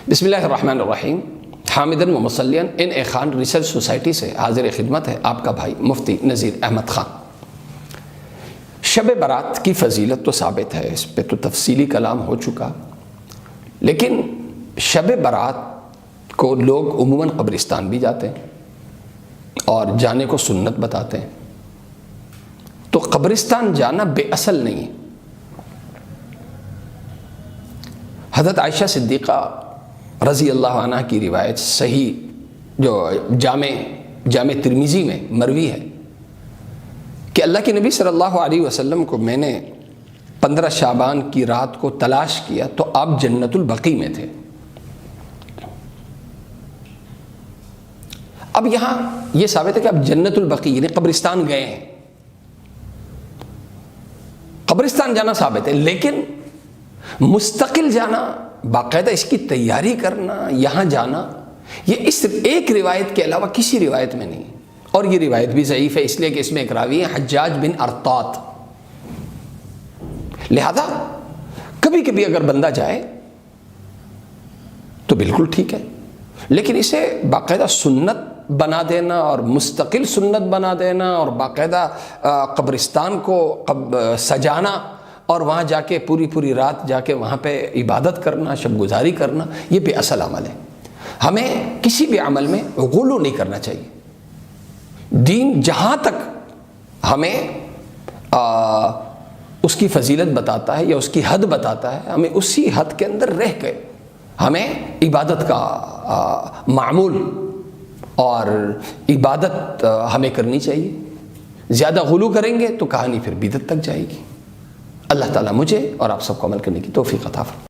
بسم اللہ الرحمن الرحیم۔ حامدن و مسلین ان اے خان ریسرچ سوسائٹی سے حاضر خدمت ہے آپ کا بھائی مفتی نذیر احمد خان۔ شب برات کی فضیلت تو ثابت ہے، اس پہ تو تفصیلی کلام ہو چکا، لیکن شب برات کو لوگ عموماً قبرستان بھی جاتے ہیں اور جانے کو سنت بتاتے ہیں، تو قبرستان جانا بے اصل نہیں ہے۔ حضرت عائشہ صدیقہ رضی اللہ عنہ کی روایت صحیح جو جامع ترمذی میں مروی ہے کہ اللہ کے نبی صلی اللہ علیہ وسلم کو میں نے 15 شعبان کی رات کو تلاش کیا تو آپ جنت البقیع میں تھے۔ اب یہاں یہ ثابت ہے کہ آپ جنت البقیع یعنی قبرستان گئے ہیں، قبرستان جانا ثابت ہے، لیکن مستقل جانا، باقاعدہ اس کی تیاری کرنا، یہاں جانا، یہ اس ایک روایت کے علاوہ کسی روایت میں نہیں، اور یہ روایت بھی ضعیف ہے اس لیے کہ اس میں ایک راوی ہے حجاج بن ارطاط۔ لہذا کبھی کبھی اگر بندہ جائے تو بالکل ٹھیک ہے، لیکن اسے باقاعدہ سنت بنا دینا اور مستقل سنت بنا دینا اور باقاعدہ قبرستان کو سجانا اور وہاں جا کے پوری رات جا کے وہاں پہ عبادت کرنا، شب گزاری کرنا، یہ بے اصل عمل ہے۔ ہمیں کسی بھی عمل میں غلو نہیں کرنا چاہیے۔ دین جہاں تک ہمیں اس کی فضیلت بتاتا ہے یا اس کی حد بتاتا ہے، ہمیں اسی حد کے اندر رہ کے ہمیں عبادت کا معمول اور عبادت ہمیں کرنی چاہیے۔ زیادہ غلو کریں گے تو کہانی پھر بدعت تک جائے گی۔ اللہ تعالیٰ مجھے اور آپ سب کو عمل کرنے کی توفیق عطا فرمائے۔